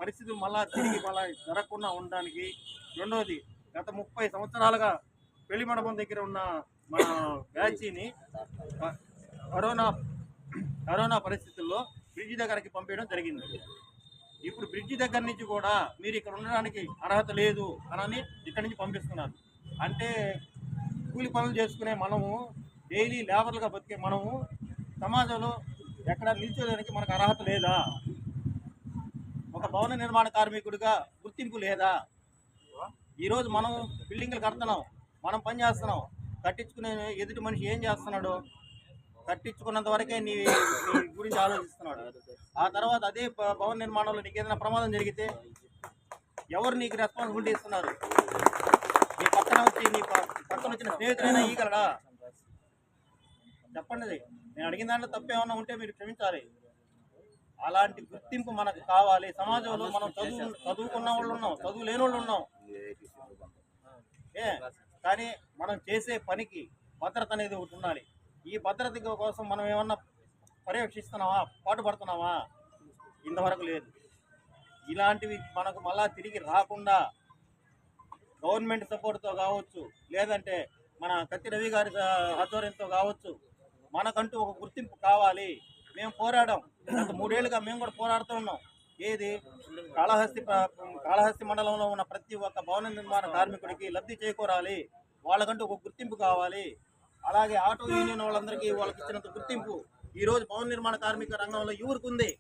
పరిస్థితులు మళ్ళా తిరిగి మళ్ళా జరగకుండా ఉండడానికి, రెండోది గత 30 సంవత్సరాలుగా పెళ్లి మండపం దగ్గర ఉన్న మన బ్యాచీని కరోనా కరోనా పరిస్థితుల్లో బ్రిడ్జి దగ్గరికి పంపించడం జరిగింది. ఇప్పుడు బ్రిడ్జి దగ్గర నుంచి కూడా మీరు ఇక్కడ ఉండడానికి అర్హత లేదు అని ఇక్కడి నుంచి పంపిస్తున్నారు. అంటే కూలి పనులు చేసుకునే మనము, డైలీ లేబర్లుగా బతికే మనము సమాజంలో ఎక్కడ నిల్చోడానికి మనకు అర్హత లేదా? ఒక భవన నిర్మాణ కార్మికుడిగా గుర్తింపు లేదా? ఈరోజు మనం బిల్డింగ్లు కడుతున్నాం, మనం పని చేస్తున్నాం, కట్టించుకునే ఎదుటి మనిషి ఏం చేస్తున్నాడు? కట్టించుకున్నంత వరకే నీ గురించి ఆలోచిస్తున్నాడు. ఆ తర్వాత అదే భవన నిర్మాణంలో నీకు ఏదైనా ప్రమాదం జరిగితే ఎవరు నీకు రెస్పాన్సిబిలిటీ ఇస్తున్నారు? నీ పక్కన వచ్చిన స్నేహితులైనా ఈగలడా? చెప్పండి. నేను అడిగిన దాంట్లో తప్పేమన్నా ఉంటే మీరు క్షమించాలి. అలాంటి గుర్తింపు మనకు కావాలి. సమాజంలో మనం చదువుకున్న వాళ్ళు ఉన్నాం, చదువు లేని వాళ్ళు ఉన్నాం, కానీ మనం చేసే పనికి భద్రత అనేది ఒకటి ఉండాలి. ఈ భద్రత కోసం మనం ఏమన్నా పర్యవేక్షిస్తున్నావా, పాటుపడుతున్నావా? ఇంతవరకు లేదు. ఇలాంటివి మనకు మళ్ళా తిరిగి రాకుండా గవర్నమెంట్ సపోర్ట్తో కావచ్చు, లేదంటే మన కత్తి రవి గారి ఆధ్వర్యంతో కావచ్చు, మనకంటూ ఒక గుర్తింపు కావాలి. మేము పోరాడాం, గత 3 ఏళ్ళుగా మేము కూడా పోరాడుతూ ఉన్నాం. ఏది కాళహస్తి మండలంలో ఉన్న ప్రతి ఒక్క భవన నిర్మాణ కార్మికుడికి లబ్ధి చేకూరాలి, వాళ్ళకంటూ ఒక గుర్తింపు కావాలి. అలాగే ఆటో యూనియన్ వాళ్ళందరికీ వాళ్ళకి ఇచ్చినంత గుర్తింపు ఈరోజు భవన నిర్మాణ కార్మిక రంగంలో ఎవరికి ఉంది?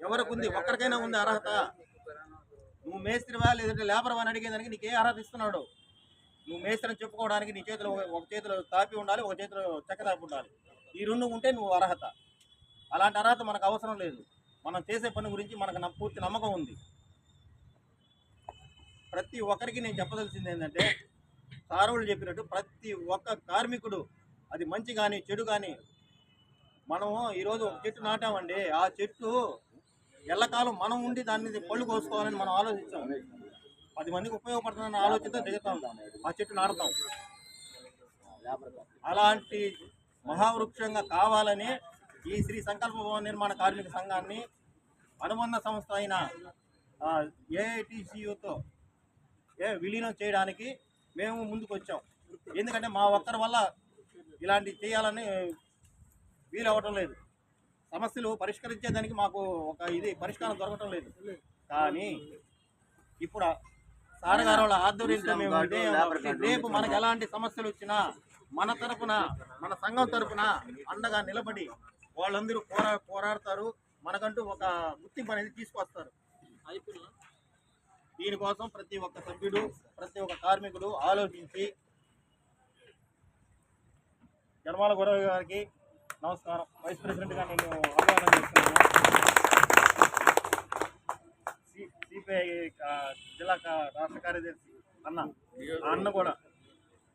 ఎవరికి ఉంది? ఒక్కరికైనా ఉంది అర్హత? నువ్వు మేస్త్రివా లేదంటే లేబర్ అని అడిగేదానికి నీకే అర్హత ఇస్తున్నాడు? నువ్వు మేస్త్రిని చెప్పుకోవడానికి నీ చేతిలో ఒక చేతిలో తాపి ఉండాలి, ఒక చేతిలో చెక్క తాపి ఉండాలి. ఈ 2 ఉంటే నువ్వు అర్హత. అలాంటి అర్హత మనకు అవసరం లేదు. మనం చేసే పని గురించి మనకు పూర్తి నమ్మకం ఉంది. ప్రతి ఒక్కరికి నేను చెప్పదలసింది ఏంటంటే, సారువులు చెప్పినట్టు ప్రతి ఒక్క కార్మికుడు, అది మంచి కానీ చెడు కానీ, మనము ఈరోజు ఒక చెట్టు నాటామండి, ఆ చెట్టు ఎల్లకాలం మనం ఉండి దాన్ని పళ్ళు కోసుకోవాలని మనం ఆలోచిస్తాం. 10 మందికి ఉపయోగపడుతుందన్న ఆలోచనతో దిగుతాం, ఆ చెట్టు నాటుతాం. అలాంటి మహావృక్షంగా కావాలని ఈ శ్రీ సంకల్ప భవన నిర్మాణ కార్మిక సంఘాన్ని అనుబంధ సంస్థ అయిన ఏఐటీసీయూతో విలీనం చేయడానికి మేము ముందుకు వచ్చాం. ఎందుకంటే మా ఒక్కరి వల్ల ఇలాంటి చేయాలని వీలవటం లేదు. సమస్యలు పరిష్కరించేదానికి మాకు ఒక పరిష్కారం దొరకటం లేదు. కానీ ఇప్పుడు సారగారు వాళ్ళ ఆధ్వర్యంతో మేము రేపు మనకు ఎలాంటి సమస్యలు వచ్చినా మన తరపున, మన సంఘం తరపున అండగా నిలబడి వాళ్ళందరూ పోరాడతారు. మనకంటూ ఒక గుర్తింపు అనేది తీసుకొస్తారు. దీనికోసం ప్రతి ఒక్క సభ్యుడు, ప్రతి ఒక్క కార్మికుడు ఆలోచించి, జనమాల గురవి గారికి నమస్కారం, వైస్ ప్రెసిడెంట్గా నేను అభివాదం చేస్తున్నాను. సిపిఐ జిల్లా రాష్ట్ర కార్యదర్శి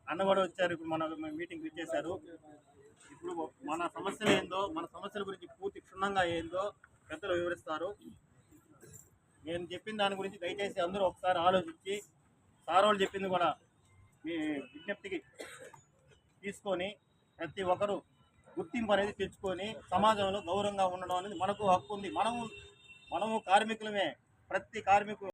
అన్న కూడా వచ్చారు. ఇప్పుడు మన మీటింగ్కి ఇచ్చేశారు. ఇప్పుడు మన సమస్యలు ఏందో, మన సమస్యల గురించి పూర్తి క్షుణ్ణంగా ఏందో పెద్దలు వివరిస్తారు. నేను చెప్పిన దాని గురించి దయచేసి అందరూ ఒకసారి ఆలోచించి, సార్ వాళ్ళు చెప్పింది కూడా మీ విజ్ఞప్తికి తీసుకొని ప్రతి ఒక్కరూ గుర్తింపు అనేది తెచ్చుకొని సమాజంలో గౌరవంగా ఉండడం అనేది మనకు హక్కు ఉంది. మనము కార్మికులమే. ప్రతి కార్మికుడు